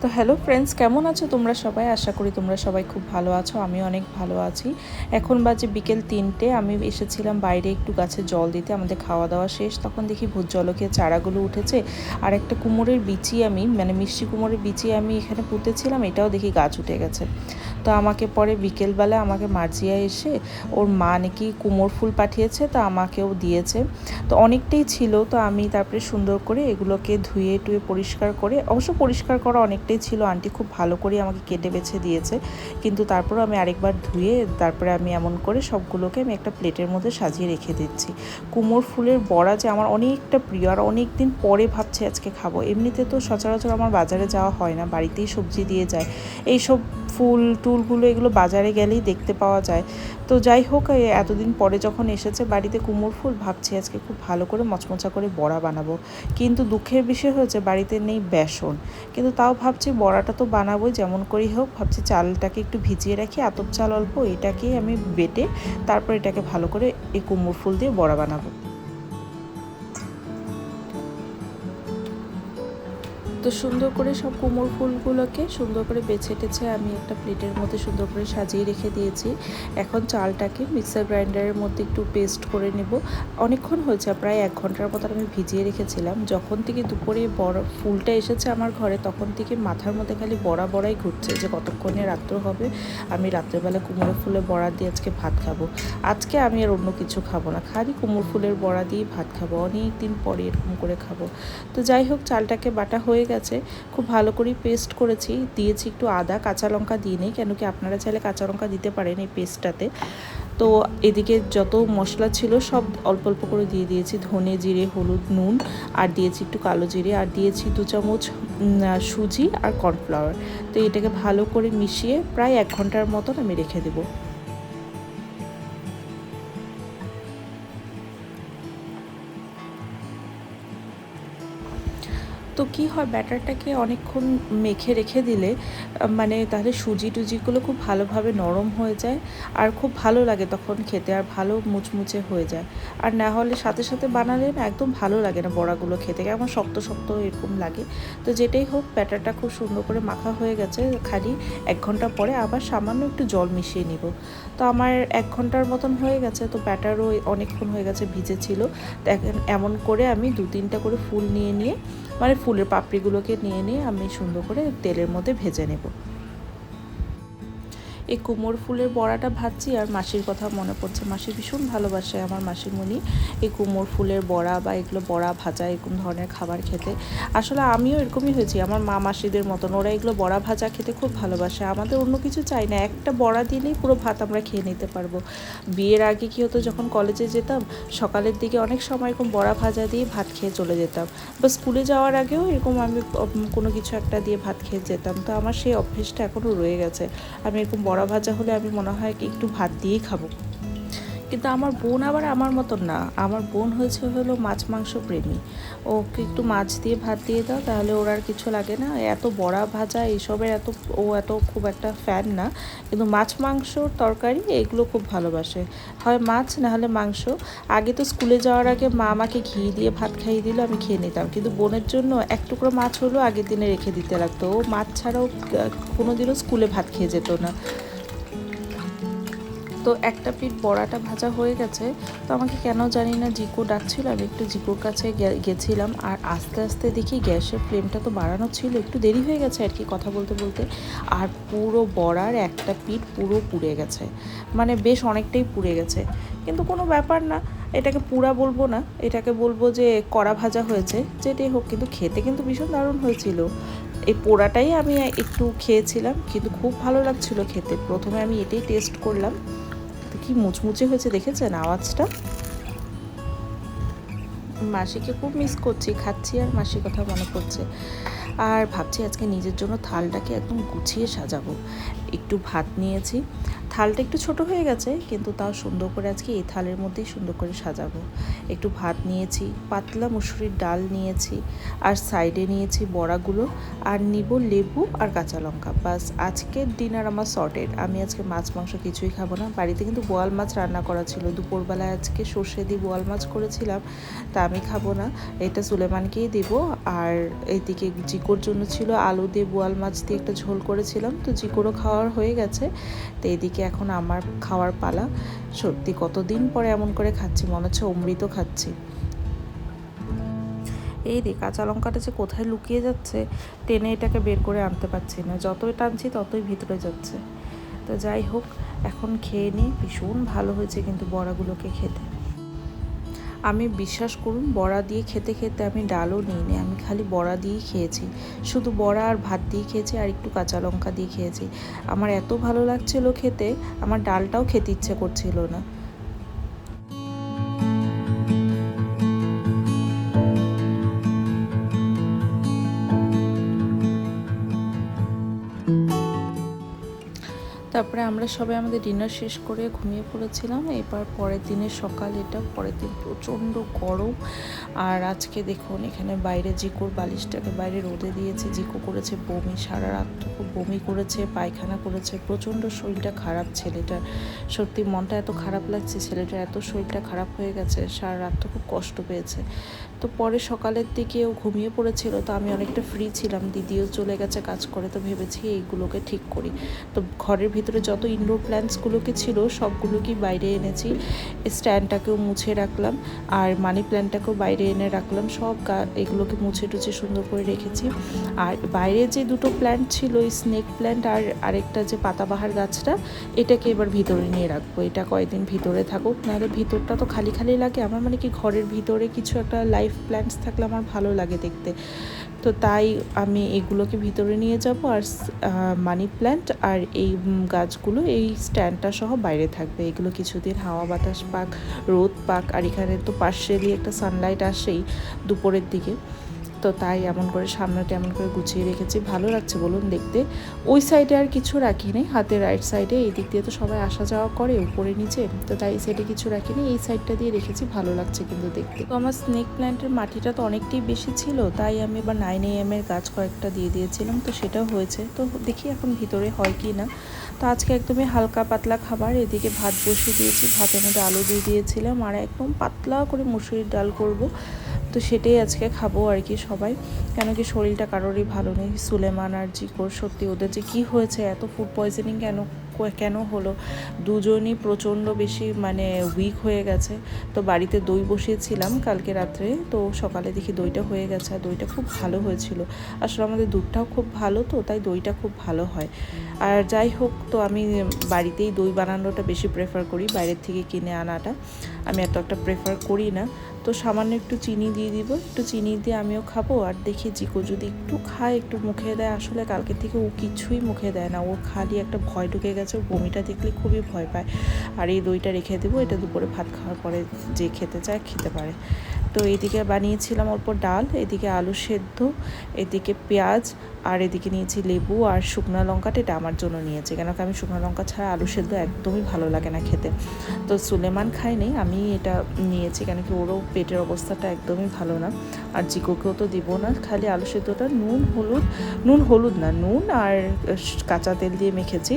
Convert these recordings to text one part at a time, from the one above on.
তো hello friends, কেমন আছো তোমরা সবাই? আশা করি তোমরা সবাই খুব ভালো আছো। আমি অনেক ভালো আছি। এখন বাজে বিকেল 3টে। আমি এসেছিলাম বাইরে একটু গাছে জল দিতে। আমাদের খাওয়া দাওয়া শেষ। তখন দেখি ভূত জলকের চারাগুলো উঠেছে। আর একটা কুমড়োর বিচি মিষ্টি কুমড়োর বিচি আমি এখানে পুঁতেছিলাম, এটাও দেখি গাছ উঠে গেছে। তো আমাকে পরে বিকেলবেলা আমাকে মার্জিয়া এসে ওর মা নাকি কুমড়ো ফুল পাঠিয়েছে, তো আমাকেও দিয়েছে। তো অনেকটাই ছিল, তো আমি তারপরে সুন্দর করে এগুলোকে ধুয়ে টুয়ে পরিষ্কার করে, অবশ্য পরিষ্কার করা অনেকটাই ছিল, আন্টি খুব ভালো করে আমাকে কেটে বেছে দিয়েছে, কিন্তু তারপরও আমি আরেকবার ধুয়ে তারপরে আমি এমন করে সবগুলোকে আমি একটা প্লেটের মধ্যে সাজিয়ে রেখে দিচ্ছি। কুমড়ো ফুলের বড়া যে আমার অনেকটা প্রিয়, আর অনেক দিন পরে ভাবছি আজকে খাবো। এমনিতে তো সচরাচর আমার বাজারে যাওয়া হয় না, বাড়িতেই সবজি দিয়ে যায়। এইসব ফুল টুলগুলো এগুলো বাজারে গেলেই দেখতে পাওয়া যায়। তো যাই হোক, এতদিন পরে যখন এসেছে বাড়িতে কুমড়ো ফুল, ভাবছি আজকে খুব ভালো করে মচমচা করে বড়া বানাবো। কিন্তু দুঃখের বিষয় হয়েছে বাড়িতে নেই বেসন। কিন্তু তাও ভাবছি বড়াটা তো বানাবোই, যেমন করেই হোক। ভাবছি চালটাকে একটু ভিজিয়ে রাখি, আতপ চাল অল্প, এটাকেই আমি বেটে তারপর এটাকে ভালো করে এই কুমড়ো ফুল দিয়ে বড়া বানাবো। তো সুন্দর করে সব কুমড়ো ফুলগুলোকে সুন্দর করে বেছে টেছে আমি একটা প্লেটের মধ্যে সুন্দর করে সাজিয়ে রেখে দিয়েছি। এখন চালটাকে মিক্সার গ্রাইন্ডারের মধ্যে একটু পেস্ট করে নেব। অনেকক্ষণ হয়েছে, প্রায় 1 ঘন্টার মতো আমি ভিজিয়ে রেখেছিলাম। যখন থেকে দুপুরে বড় ফুলটা এসেছে আমার ঘরে, তখন থেকে মাথার মধ্যে খালি বড়াই ঘুরছে যে কতক্ষণে রাত্র হবে, আমি রাত্রেবেলা কুমড়ো ফুলের বড়া দিয়ে আজকে ভাত খাবো। আজকে আমি আর অন্য কিছু খাবো না, খালি কুমড়ো ফুলের বড়া দিয়ে ভাত খাবো, অনেক দিন পরে এরকম করে খাবো। তো যাই হোক, চালটাকে বাটা হয়ে গেছে, খুব ভালো করে পেস্ট করেছি। দিয়েছি একটু আদা, কাঁচা লঙ্কা দিয়ে নেই, কেন কি আপনারা চাইলে কাঁচা লঙ্কা দিতে পারেন এই পেস্টটাতে। তো এদিকে যত মশলা ছিল সব অল্প অল্প করে দিয়ে দিয়েছি, ধনে জিরে হলুদ নুন, আর দিয়েছি একটু কালো জিরে, আর দিয়েছি 2 চামচ সুজি আর কর্নফ্লাওয়ার। তো এটাকে ভালো করে মিশিয়ে প্রায় 1 ঘন্টার মতন আমি রেখে দেবো। তো কী হয়, ব্যাটারটাকে অনেকক্ষণ মেখে রেখে দিলে তাহলে সুজি টুজিগুলো খুব ভালোভাবে নরম হয়ে যায়, আর খুব ভালো লাগে তখন খেতে, আর ভালো মুচমুচে হয়ে যায়। আর না হলে সাথে সাথে বানালে না একদম ভালো লাগে না বড়াগুলো খেতে, কেমন শক্ত শক্ত এরকম লাগে। তো যেটাই হোক, ব্যাটারটা খুব সুন্দর করে মাখা হয়ে গেছে। খালি 1 ঘন্টা পরে আবার সামান্য একটু জল মিশিয়ে নিব। তো আমার 1 ঘন্টার মতন হয়ে গেছে, তো ব্যাটারও অনেকক্ষণ হয়ে গেছে ভিজেছিল। দেখেন, এমন করে আমি 2-3টা করে ফুল নিয়ে ফুলের পাপড়িগুলোকে নিয়ে আমি সুন্দর করে তেলের মধ্যে ভেজে নেব। এই কুমড়ো ফুলের বড়াটা ভাজছি, আর মাসির কথা মনে পড়ছে। মাসি ভীষণ ভালোবাসে, আমার মাসিমণি, এই কুমড়ো ফুলের বড়া বা এগুলো বড়া ভাজা এরকম ধরনের খাবার খেতে। আসলে আমিও এরকমই হয়েছি, আমার মা মাসিদের মতন, ওরা এগুলো বড়া ভাজা খেতে খুব ভালোবাসে। আমাদের অন্য কিছু চাই না, একটা বড়া দিলেই পুরো ভাত আমরা খেয়ে নিতে পারবো। বিয়ের আগে কী হতো, যখন কলেজে যেতাম সকালের দিকে অনেক সময় এরকম বড়া ভাজা দিয়ে ভাত খেয়ে চলে যেতাম, বা স্কুলে যাওয়ার আগেও এরকম আমি কোনো কিছু একটা দিয়ে ভাত খেয়ে যেতাম। তো আমার সেই অভ্যেসটা এখনও রয়ে গেছে। আমি এরকম বড়া ভাজা হলে আমি মনে হয় কি একটু ভাত দিয়েই খাবো। কিন্তু আমার বোন আবার আমার মতন না, আমার বোন হলো মাছ মাংস প্রেমী। ওকে একটু মাছ দিয়ে ভাত দিয়ে দাও, তাহলে ওর আর কিছু লাগে না। এত বড়া ভাজা এইসবের এত খুব একটা ফ্যান না, কিন্তু মাছ মাংসর তরকারি এগুলো খুব ভালোবাসে। হয় মাছ না হলে মাংস। আগে তো স্কুলে যাওয়ার আগে মা আমাকে ঘি দিয়ে ভাত খাইয়ে দিল, আমি খেয়ে নিতাম, কিন্তু বোনের জন্য 1 টুকরো মাছ হলেও আগের দিনে রেখে দিতে লাগতো। ও মাছ ছাড়াও কোনোদিনও স্কুলে ভাত খেয়ে যেত না। তো একটা পিঠ বড়াটা ভাজা হয়ে গেছে। তো আমাকে কেন জানি না জিকো ডাকছিল, আমি একটু জিকোর কাছে গেছিলাম, আর আস্তে আস্তে দেখি গ্যাসের ফ্লেমটা তো বাড়ানো ছিল, একটু দেরি হয়ে গেছে আর কি কথা বলতে বলতে। আর পুরো বড়ার একটা পিঠ পুরো পুড়ে গেছে, বেশ অনেকটাই পুড়ে গেছে। কিন্তু কোনো ব্যাপার না, এটাকে পুড়া বলবো না, এটাকে বলবো যে কড়া ভাজা হয়েছে। যেটাই হোক, কিন্তু খেতে কিন্তু ভীষণ দারুণ হয়েছিল। এই পোড়াটাই আমি একটু খেয়েছিলাম, কিন্তু খুব ভালো লাগছিল খেতে। প্রথমে আমি এটাই টেস্ট করলাম, তো কি মুচমুচে হয়েছে দেখেছেন আওয়াজটা। মাসিকে খুব মিস করছি, খাচ্ছি আর মাসির কথা মনে পড়ছে। আর ভাবছি আজকে নিজের জন্য থালটাকে একদম গুছিয়ে সাজাবো। একটু ভাত নিয়েছি। থালটা একটু ছোট হয়ে গেছে, কিন্তু তাও সুন্দর করে আজকে এই থালের মধ্যেই সুন্দর করে সাজাবো। একটু ভাত নিয়েছি, পাতলা মুসুরির ডাল নিয়েছি, আর সাইডে নিয়েছি বড়াগুলো, আর নিব লেবু আর কাঁচা লঙ্কা। বাস, আজকের ডিনার আমার সর্টেড। আমি আজকে মাছ মাংস কিছুই খাবো না। বাড়িতে কিন্তু বোয়াল মাছ রান্না করা ছিল, দুপুরবেলায় আজকে সর্ষে দিয়ে বোয়াল মাছ করেছিলাম, তা আমি খাবো না, এটা সুলেমানকেই দিব। আর এইদিকে জিকোর জন্য ছিল আলু দিয়ে বোয়াল মাছ দিয়ে একটা ঝোল করেছিলাম, তো জিকোরও খাওয়ার হয়ে গেছে। তো এইদিকে এখন আমার খাওয়ার পালা। সত্যি কতদিন পরে এমন করে খাচ্ছি, মনে হচ্ছে অমৃত খাচ্ছি। এই রে, কাঁচা লঙ্কাটা যে কোথায় লুকিয়ে যাচ্ছে, টেনে এটাকে বের করে আনতে পারছি না, যতই টানছি ততই ভিতরে যাচ্ছে। তো যাই হোক, এখন খেয়ে নিই। ভীষণ ভালো হয়েছে কিন্তু বড়াগুলোকে খেতে। আমি বিশ্বাস করুন, বড়া দিয়ে খেতে খেতে আমি ডালও নিইনি, আমি খালি বড়া দিয়েই খেয়েছি। শুধু বড়া আর ভাত দিয়ে খেয়েছি, আর একটু কাঁচা লঙ্কা দিয়ে খেয়েছি। আমার এত ভালো লাগছিলো খেতে, আমার ডালটাও খেতে ইচ্ছে করছিল না। তারপরে আমরা সবাই আমাদের ডিনার শেষ করে ঘুমিয়ে পড়েছিলাম। এবার পরের দিনের সকাল, এটা পরের দিন প্রচণ্ড গরম। আর আজকে দেখুন, এখানে বাইরে জিকোর বালিশটাকে বাইরে রোদে দিয়েছে, জিকো করেছে বমি, সারা রাতটুকু বমি করেছে, পায়খানা করেছে, প্রচণ্ড শরীরটা খারাপ ছেলেটার। সত্যি মনটা এত খারাপ লাগছে, ছেলেটার এত শরীরটা খারাপ হয়ে গেছে, সারা রাতটা খুব কষ্ট পেয়েছে। তো পরে সকালের দিকে ও ঘুমিয়ে পড়েছিল, তো আমি অনেকটা ফ্রি ছিলাম, দিদিও চলে গেছে কাজ করে, তো ভেবেছি এইগুলোকে ঠিক করি। তো ঘরের ভিতরে যত ইনডোর প্ল্যান্টসগুলোকে ছিল সবগুলোকেই বাইরে এনেছি, স্ট্যান্ডটাকেও মুছে রাখলাম, আর মানি প্ল্যান্টটাকেও বাইরে এনে রাখলাম, সব এগুলোকে মুছে টুছে সুন্দর করে রেখেছি। আর বাইরে যে দুটো প্ল্যান্ট ছিল, স্নেক প্ল্যান্ট আর আরেকটা যে পাতাবাহার গাছটা, এটাকে এবার ভিতরে নিয়ে রাখবো। এটা কয়েকদিন ভিতরে থাকুক, নাহলে ভিতরটা তো খালি খালি লাগে আমার, মানে কি ঘরের ভিতরে কিছু একটা লাইফ প্ল্যান্টস থাকলে আমার ভালো লাগে দেখতে। তো তাই আমি এগুলোকে ভিতরে নিয়ে যাব, আর মানি প্ল্যান্ট আর এই গাছগুলো এই স্ট্যান্ডটা সহ বাইরে থাকবে। এগুলো কিছুদিন হাওয়া বাতাস পাক, রোদ পাক, আর এখানে তো পার্শিয়ালি একটা সানলাইট আসেই দুপুরের দিকে। তো তাই এমন করে সামনেটা এমন করে গুছিয়ে রেখেছি, ভালো লাগছে বলুন দেখতে। ওই সাইডে আর কিছু রাখিনি, হাতের রাইট সাইডে, এই দিক দিয়ে তো সবাই আসা যাওয়া করে উপরে নিচে, তো তাই এই সাইডে কিছু রাখিনি, এই সাইডটা দিয়ে রেখেছি, ভালো লাগছে কিন্তু দেখতে। তো আমার স্নেক প্ল্যান্টের মাটিটা তো অনেকটাই বেশি ছিল, তাই আমি এবার 9 AM গাছ কয়েকটা দিয়ে দিয়েছিলাম, তো সেটাও হয়েছে। তো দেখি এখন ভিতরে হয় কি না। তো আজকে একদমই হালকা পাতলা খাবার। এদিকে ভাত বসিয়ে দিয়েছি, ভাতের মধ্যে আলু দিয়ে দিয়েছিলাম, আর একদম পাতলা করে মুসুরির ডাল করব। তো সেটাই আজকে খাবো আর কি সবাই, কেন কি শরীরটা কারোরই ভালো নেই। সুলেমান আর জিকোর, সত্যি ওদের যে কী হয়েছে, এত ফুড পয়জনিং কেন হলো, দুজনই প্রচণ্ড বেশি মানে উইক হয়ে গেছে। তো বাড়িতে দই বসিয়েছিলাম কালকে রাত্রে, তো সকালে দেখি দইটা হয়ে গেছে, আর দইটা খুব ভালো হয়েছিল। আসলে আমাদের দুধটাও খুব ভালো, তো তাই দইটা খুব ভালো হয়। আর যাই হোক, তো আমি বাড়িতেই দই বানানোটা বেশি প্রেফার করি, বাইরের থেকে কিনে আনাটা আমি এত একটা প্রেফার করি না। তো সামান্য একটু চিনি দিয়ে দিব, একটু চিনি দিয়ে আমিও খাবো, আর দেখি জিকো যদি একটু খায়, একটু মুখে দেয়। আসলে কালকে থেকে ও কিছুই মুখে দেয় না, ও খালি একটা ভয় ঢুকে গেছে, ও বমিটা দেখলে খুবই ভয় পায়। আর এই দইটা রেখে দেবো, এটা দুপুরে ভাত খাওয়ার পরে যে খেতে চায় খেতে পারে। তো এইদিকে বানিয়েছিলাম অল্প ডাল, এদিকে আলু সেদ্ধ, এদিকে পেঁয়াজ, আর এদিকে নিয়েছি লেবু আর শুকনো লঙ্কাটা, এটা আমার জন্য নিয়েছি, কেন কি আমি শুকনো লঙ্কা ছাড়া আলু সেদ্ধ একদমই ভালো লাগে না খেতে। তো সুলেমান খায়নি, আমি এটা নিয়েছি, কেন কি ওরও পেটের অবস্থাটা একদমই ভালো না, আর জিকোকেও তো দিব না। খালি আলু সেদ্ধটা নুন আর কাঁচা তেল দিয়ে মেখেছি,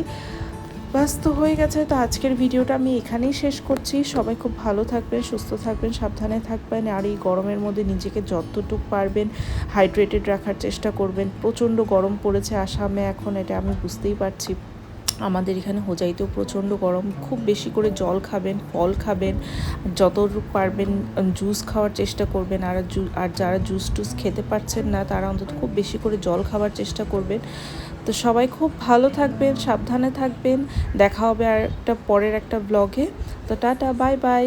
বাস তো হয়ে গেছে। তো আজকের ভিডিওটা আমি এখানেই শেষ করছি। সবাই খুব ভালো থাকবেন, সুস্থ থাকবেন, সাবধানে থাকবেন, আর এই গরমের মধ্যে নিজেকে যতটুকু পারবেন হাইড্রেটেড রাখার চেষ্টা করবেন। প্রচণ্ড গরম পড়েছে আসামে এখন, এটা আমি বুঝতেই পারছি। আমাদের এখানে হোজাইতেও প্রচণ্ড গরম। খুব বেশি করে জল খাবেন, ফল খাবেন, যতটুকু পারবেন জুস খাওয়ার চেষ্টা করবেন। আর যারা জুস টুস খেতে পারছেন না, তারা অন্তত খুব বেশি করে জল খাওয়ার চেষ্টা করবেন। তো সবাই খুব ভালো থাকবেন, সাবধানে থাকবেন। দেখা হবে আর পরের একটা ব্লগে। তো টাটা, বাই বাই।